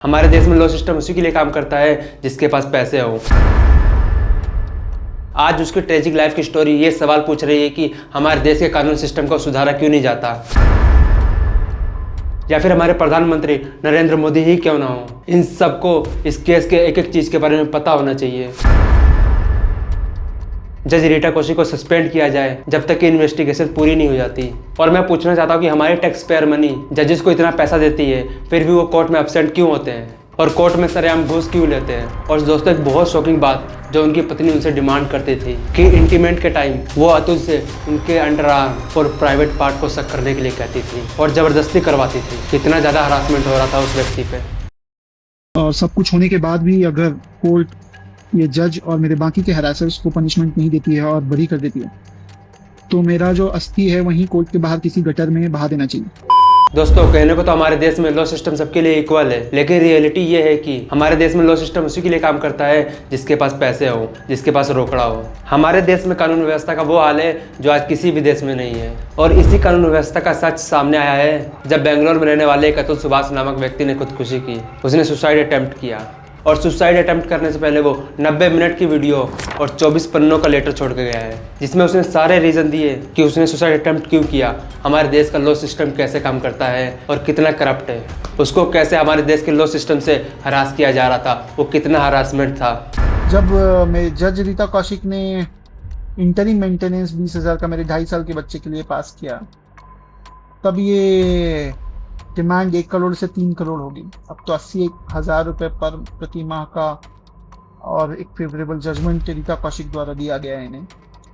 हमारे देश में लॉ सिस्टम उसी के लिए काम करता है जिसके पास पैसे हो। आज उसकी ट्रेजिक लाइफ की स्टोरी ये सवाल पूछ रही है कि हमारे देश के कानून सिस्टम को सुधारा क्यों नहीं जाता, या फिर हमारे प्रधानमंत्री नरेंद्र मोदी ही क्यों ना हो। इन सबको इस केस के एक एक चीज के बारे में पता होना चाहिए। जज रीटा कोशी को सस्पेंड किया जाए जब तक कि इन्वेस्टिगेशन पूरी नहीं हो जाती। और मैं पूछना चाहता हूँ कि हमारी टैक्स पेयर मनी जजेस को इतना पैसा देती है, फिर भी वो कोर्ट में एब्सेंट क्यों होते हैं और कोर्ट में सरेआम घूस क्यों लेते हैं। और दोस्तों, एक बहुत शॉकिंग बात जो उनकी पत्नी उनसे डिमांड करती थी कि इंटीमेट के टाइम वो अतुल से उनके अंडर आर्म और प्राइवेट पार्ट को सक करने के लिए कहती थी और ज़बरदस्ती करवाती थी। कितना ज़्यादा हरासमेंट हो रहा था उस व्यक्ति पे। और सब कुछ होने के बाद भी अगर कोर्ट ये जज और मेरे बाकी के हरासर्स को पनिशमेंट नहीं देती है और बरी कर देती है, तो मेरा जो अस्थि है वहीं कोर्ट के बाहर किसी गटर में बहा देना चाहिए। दोस्तों, कहने को तो हमारे देश में लॉ सिस्टम सबके लिए इक्वल है, लेकिन रियलिटी ये है कि हमारे देश में लॉ सिस्टम उसी के लिए काम करता है जिसके पास पैसे हो, जिसके पास रोकड़ा हो। हमारे देश में कानून व्यवस्था का वो हाल है जो आज किसी भी देश में नहीं है। और इसी कानून व्यवस्था का सच सामने आया है जब बेंगलोर में रहने वाले एक अतुल सुभाष नामक व्यक्ति ने खुदकुशी की। उसने सुसाइड अटेम्प्ट किया और सुसाइड अटेम्प्ट करने से पहले वो 90 मिनट की वीडियो और 24 पन्नों का लेटर छोड़ के गया है, जिसमें उसने सारे रीज़न दिए कि उसने सुसाइड अटेम्प्ट क्यों किया, हमारे देश का लॉ सिस्टम कैसे काम करता है और कितना करप्ट है, उसको कैसे हमारे देश के लॉ सिस्टम से हरास किया जा रहा था, वो कितना हरासमेंट था। जब मेरे जज रीता कौशिक ने इंटरिम मेंटेनेंस 20,000 का मेरे 2.5 साल के बच्चे के लिए पास किया, तब ये डिमांड 1 करोड़ से 3 करोड़ होगी। अब तो 80,000 रुपये पर प्रति माह का और एक फेवरेबल जजमेंट रीता कौशिक द्वारा दिया गया है इन्हें।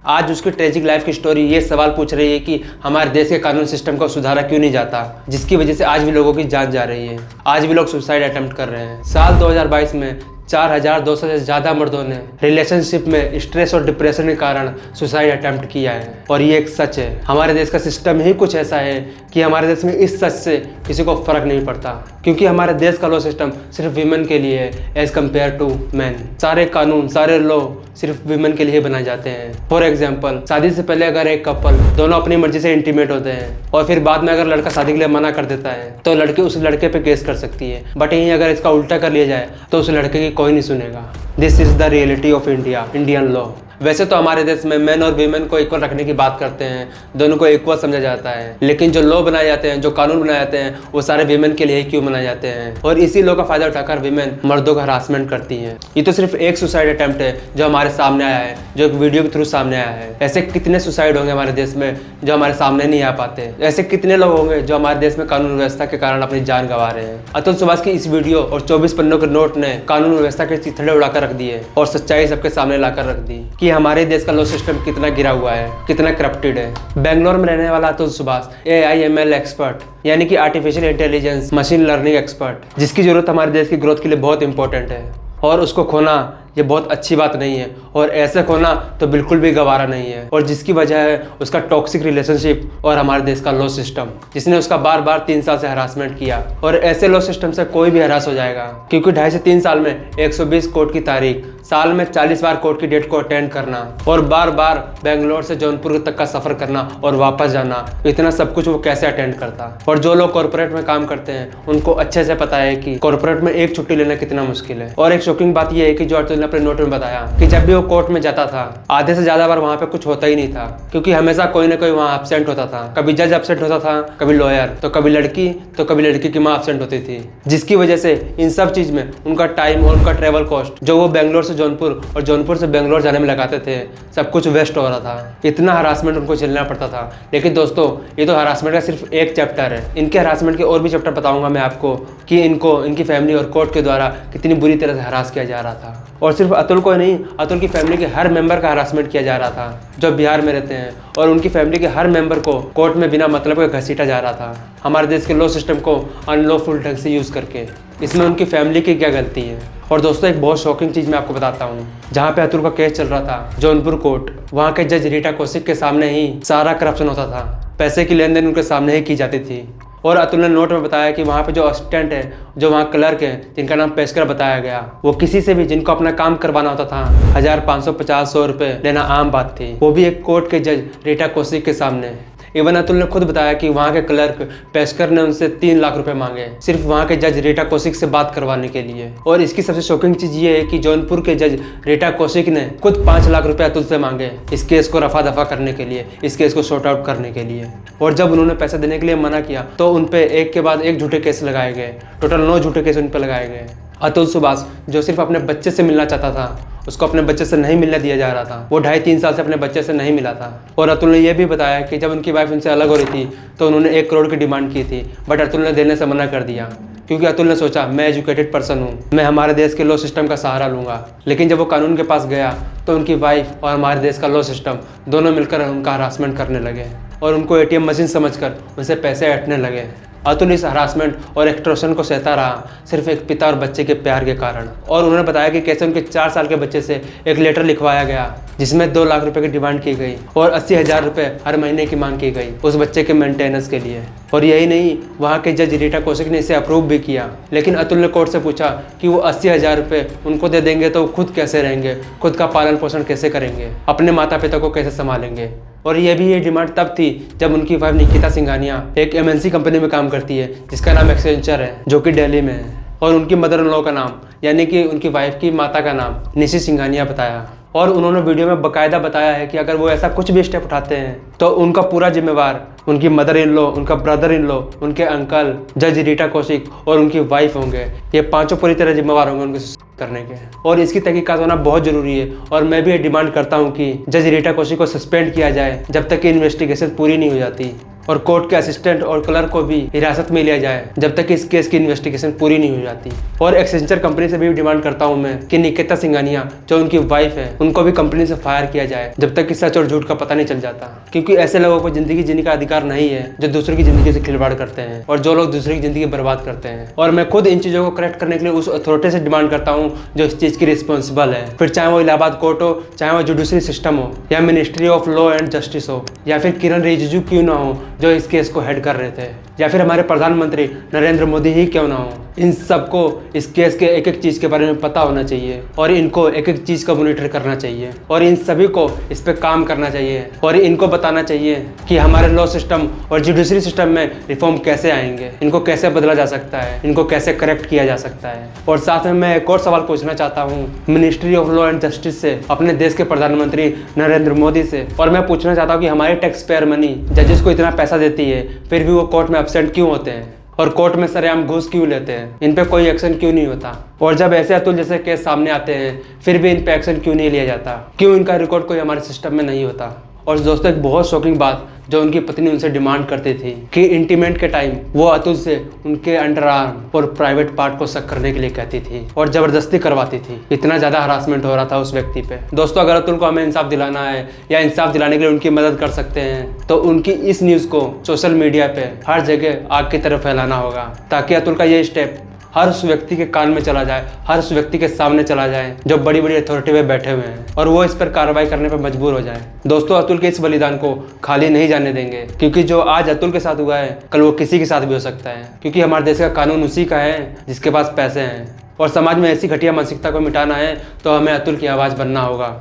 आज उसकी ट्रेजिक लाइफ की स्टोरी ये सवाल पूछ रही है कि हमारे देश के कानून सिस्टम को सुधारा क्यों नहीं जाता, जिसकी वजह से आज भी लोगों की जान जा रही है। आज भी लोग सुसाइड अटेम्प्ट कर रहे हैं। साल 2022 में 4,200 से ज़्यादा मर्दों ने रिलेशनशिप में स्ट्रेस और डिप्रेशन के कारण सुसाइड अटेम्प्ट किया है। और ये एक सच है, हमारे देश का सिस्टम ही कुछ ऐसा है कि हमारे देश में इस सच से किसी को फर्क नहीं पड़ता, क्योंकि हमारे देश का लॉ सिस्टम सिर्फ वीमेन के लिए है एज कम्पेयर टू मैन। सारे कानून, सारे लॉ सिर्फ वीमेन के लिए बनाए जाते हैं। फॉर एग्जाम्पल, शादी से पहले अगर एक कपल दोनों अपनी मर्जी से इंटीमेट होते हैं और फिर बाद में अगर लड़का शादी के लिए मना कर देता है तो लड़की उस लड़के पे केस कर सकती है। बट यहीं अगर इसका उल्टा कर लिया जाए तो उस लड़के की कोई नहीं सुनेगा। This is the reality of India, Indian law. वैसे तो हमारे देश में मेन और वीमेन को इक्वल रखने की बात करते हैं, दोनों को इक्वल समझा जाता है, लेकिन जो लॉ बनाए जाते हैं, जो कानून बनाए जाते हैं, वो सारे वीमेन के लिए ही क्यों बनाए जाते हैं। और इसी लॉ का फायदा उठाकर वीमेन मर्दों का हरासमेंट करती हैं। ये तो सिर्फ एक सुसाइड अटेम्प्ट है जो हमारे सामने आया है, जो एक वीडियो के थ्रू सामने आया है। ऐसे कितने सुसाइड होंगे हमारे देश में जो हमारे सामने नहीं आ पाते। ऐसे कितने लोग होंगे जो हमारे देश में कानून व्यवस्था के कारण अपनी जान गंवा रहे हैं। अतुल सुभाष की इस वीडियो और 24 पन्नों के नोट ने कानून व्यवस्था के चिथड़े उड़ाकर रख दिए और सच्चाई सबके सामने लाकर रख दी कि हमारे देश का सिस्टम कितना गिरा हुआ है, कितना करप्टेड है। बेंगलोर में रहने वाला अतुल सुभाष AIML एक्सपर्ट, यानी कि artificial intelligence machine learning expert, जिसकी जरूरत हमारे देश की ग्रोथ के लिए बहुत इंपॉर्टेंट है। और उसको खोना ये बहुत अच्छी बात नहीं है, और ऐसे खोना तो बिल्कुल भी गवारा नहीं है। और जिसकी वजह है उसका टॉक्सिक रिलेशनशिप और हमारे देश का लॉ सिस्टम, जिसने उसका बार बार 3 साल से हरासमेंट किया। और ऐसे लॉ सिस्टम से कोई भी हरास हो जाएगा, क्योंकि 2.5 से 3 साल में 120 कोर्ट की तारीख, साल में 40 बार कोर्ट की डेट को अटेंड करना और बार बार बेंगलोर से जौनपुर तक का सफर करना और वापस जाना, इतना सब कुछ वो कैसे अटेंड करता। और जो लोग कॉर्पोरेट में काम करते हैं उनको अच्छे से पता है कि कॉर्पोरेट में एक छुट्टी लेना कितना मुश्किल है। और एक शॉकिंग बात यह है कि जो अतुल ने अपने नोट में बताया कि जब भी वो कोर्ट में जाता था आधे से ज्यादा बार वहां पे कुछ होता ही नहीं था, क्योंकि हमेशा कोई ना कोई वहां एब्सेंट होता था। कभी जज एब्सेंट होता था, कभी लॉयर, तो कभी लड़की, तो कभी लड़की की माँ एब्सेंट होती थी, जिसकी वजह से इन सब चीज में उनका टाइम और उनका ट्रेवल कॉस्ट जो वो बेंगलोर से जौनपुर और जौनपुर से बेंगलोर जाने में लगाते थे, सब कुछ वेस्ट हो रहा था। इतना हरासमेंट उनको झेलना पड़ता था। लेकिन दोस्तों, ये तो हरासमेंट का सिर्फ एक चैप्टर है। इनके हरासमेंट के और भी चैप्टर बताऊंगा मैं आपको कि इनको इनकी फैमिली और कोर्ट के द्वारा कितनी बुरी तरह से हरास किया जा रहा था। और सिर्फ अतुल को नहीं, अतुल की फैमिली के हर मेंबर का हरासमेंट किया जा रहा था जो बिहार में रहते हैं, और उनकी फैमिली के हर मेंबर को कोर्ट में बिना मतलब के घसीटा जा रहा था हमारे देश के लॉ सिस्टम को अनलॉफुल ढंग से यूज़ करके। इसमें उनकी फैमिली की क्या गलती है। और दोस्तों, एक बहुत शॉकिंग चीज़ मैं आपको बताता हूँ। जहाँ पे अतुल का केस चल रहा था जौनपुर कोर्ट, वहाँ के जज रीटा कौशिक के सामने ही सारा करप्शन होता था। पैसे की लेन देन उनके सामने ही की जाती थी। और अतुल ने नोट में बताया कि वहाँ पे जो असिस्टेंट है, जो वहाँ क्लर्क है, जिनका नाम पेशकर बताया गया, वो किसी से भी जिनको अपना काम करवाना होता था 1,550-100 रुपये लेना आम बात थी, वो भी एक कोर्ट के जज रीटा कौशिक के सामने। इवन अतुल ने खुद बताया कि वहाँ के क्लर्क पेशकर ने उनसे 3 लाख रुपए मांगे सिर्फ वहाँ के जज रीटा कौशिक से बात करवाने के लिए। और इसकी सबसे शॉकिंग चीज ये है कि जौनपुर के जज रीटा कौशिक ने खुद 5 लाख रुपए अतुल से मांगे इस केस को रफा दफा करने के लिए, इस केस को सॉर्ट आउट करने के लिए। और जब उन्होंने पैसा देने के लिए मना किया तो उन पे एक के बाद एक झूठे केस लगाए गए। टोटल 9 झूठे केस उन पे लगाए गए। अतुल सुभाष जो सिर्फ अपने बच्चे से मिलना चाहता था, उसको अपने बच्चे से नहीं मिलने दिया जा रहा था। वो 2.5-3 साल से अपने बच्चे से नहीं मिला था। और अतुल ने यह भी बताया कि जब उनकी वाइफ उनसे अलग हो रही थी तो उन्होंने 1 करोड़ की डिमांड की थी, बट अतुल ने देने से मना कर दिया क्योंकि अतुल ने सोचा मैं एजुकेटेड पर्सन हूँ, मैं हमारे देश के लॉ सिस्टम का सहारा लूँगा। लेकिन जब वो कानून के पास गया तो उनकी वाइफ और हमारे देश का लॉ सिस्टम दोनों मिलकर उनका हरासमेंट करने लगे और उनको ATM मशीन समझकर उनसे पैसे ऐंठने लगे। अतुल इस हरासमेंट और एक्सटॉर्शन को सहता रहा सिर्फ एक पिता और बच्चे के प्यार के कारण। और उन्होंने बताया कि कैसे उनके 4 साल के बच्चे से एक लेटर लिखवाया गया जिसमें 2 लाख रुपए की डिमांड की गई और 80,000 रुपये हर महीने की मांग की गई उस बच्चे के मेंटेनेंस के लिए। और यही नहीं, वहाँ के जज रीटा कौशिक ने इसे अप्रूव भी किया। लेकिन अतुल ने कोर्ट से पूछा कि वो 80,000 रुपये उनको दे देंगे तो खुद कैसे रहेंगे, खुद का पालन पोषण कैसे करेंगे, अपने माता पिता को कैसे संभालेंगे। और ये डिमांड तब थी जब उनकी वाइफ निकिता सिंघानिया एक MNC कंपनी में काम करती है जिसका नाम एक्सेंचर है, जो कि दिल्ली में है। और उनकी मदर इन लॉ का नाम यानी कि उनकी वाइफ की माता का नाम निशी सिंघानिया बताया। और उन्होंने वीडियो में बाकायदा बताया है कि अगर वो ऐसा कुछ भी स्टेप उठाते हैं तो उनका पूरा जिम्मेवार उनकी मदर इन लॉ, उनका ब्रदर इन लॉ, उनके अंकल जज रीटा कौशिक और उनकी वाइफ होंगे। ये पांचों पूरी तरह जिम्मेवार होंगे उनके करने के। और इसकी तहकीकात होना बहुत जरूरी है। और मैं भी ये डिमांड करता हूँ कि जज रीटा कौशिक को सस्पेंड किया जाए जब तक कि इन्वेस्टिगेशन पूरी नहीं हो जाती, और कोर्ट के असिस्टेंट और क्लर्क को भी हिरासत में लिया जाए जब तक कि इस केस की इन्वेस्टिगेशन पूरी नहीं हो जाती। और एक्सेंचर कंपनी से भी डिमांड करता हूं मैं कि निकिता सिंघानिया जो उनकी वाइफ है उनको भी कंपनी से फायर किया जाए जब तक कि सच और झूठ का पता नहीं चल जाता। क्योंकि ऐसे लोगों को जिंदगी जीने का अधिकार नहीं है जो दूसरों की जिंदगी से खिलवाड़ करते हैं और जो लोग दूसरे की जिंदगी बर्बाद करते हैं। और मैं खुद इन चीजों को करेक्ट करने के लिए उस अथॉरिटी से डिमांड करता हूँ जो इस चीज की रिस्पॉन्सिबल है, फिर चाहे वो इलाहाबाद कोर्ट हो, चाहे वो जुडिशरी सिस्टम हो, या ministry of law and justice हो, या फिर किरण रिजिजू क्यों ना हो जो इस केस को हेड कर रहे थे, या फिर हमारे प्रधानमंत्री नरेंद्र मोदी ही क्यों ना हो। इन सबको इस केस के एक एक चीज़ के बारे में पता होना चाहिए और इनको एक एक चीज़ का मॉनिटर करना चाहिए और इन सभी को इस पे काम करना चाहिए और इनको बताना चाहिए कि हमारे लॉ सिस्टम और जुडिशरी सिस्टम में रिफॉर्म कैसे आएंगे, इनको कैसे बदला जा सकता है, इनको कैसे करेक्ट किया जा सकता है। और साथ में मैं एक और सवाल पूछना चाहता हूँ ministry of law and justice से, अपने देश के प्रधानमंत्री नरेंद्र मोदी से। और मैं पूछना चाहता हूँ कि हमारी टैक्स पेयर मनी जजेस को इतना पैसा देती है फिर भी वो कोर्ट में एब्सेंट क्यों होते हैं और कोर्ट में सरेआम घूस क्यों लेते हैं, इन पे कोई एक्शन क्यों नहीं होता। और जब ऐसे अतुल जैसे केस सामने आते हैं फिर भी इन पे एक्शन क्यों नहीं लिया जाता, क्यों इनका रिकॉर्ड कोई हमारे सिस्टम में नहीं होता। और दोस्तों एक बहुत शॉकिंग बात जो उनकी पत्नी उनसे डिमांड करती थी कि इंटीमेट के टाइम वो अतुल से उनके अंडर आर्म और प्राइवेट पार्ट को सक करने के लिए कहती थी और जबरदस्ती करवाती थी। इतना ज्यादा हरासमेंट हो रहा था उस व्यक्ति पे। दोस्तों अगर अतुल को हमें इंसाफ दिलाना है या इंसाफ दिलाने के लिए उनकी मदद कर सकते हैं तो उनकी इस न्यूज को सोशल मीडिया पे हर जगह आग की तरफ फैलाना होगा ताकि अतुल का ये स्टेप हर उस व्यक्ति के कान में चला जाए, हर उस व्यक्ति के सामने चला जाए जो बड़ी बड़ी अथॉरिटी में बैठे हुए हैं और वो इस पर कार्रवाई करने पर मजबूर हो जाए। दोस्तों अतुल के इस बलिदान को खाली नहीं जाने देंगे क्योंकि जो आज अतुल के साथ हुआ है कल वो किसी के साथ भी हो सकता है, क्योंकि हमारे देश का कानून उसी का है जिसके पास पैसे हैं। और समाज में ऐसी घटिया मानसिकता को मिटाना है तो हमें अतुल की आवाज़ बनना होगा,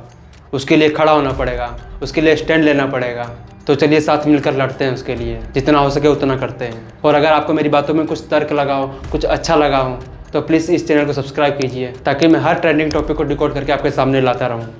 उसके लिए खड़ा होना पड़ेगा, उसके लिए स्टैंड लेना पड़ेगा। तो चलिए साथ मिलकर लड़ते हैं उसके लिए, जितना हो सके उतना करते हैं। और अगर आपको मेरी बातों में कुछ तर्क लगा हो, कुछ अच्छा लगा हो तो प्लीज़ इस चैनल को सब्सक्राइब कीजिए ताकि मैं हर ट्रेंडिंग टॉपिक को डिकोड करके आपके सामने लाता रहूं।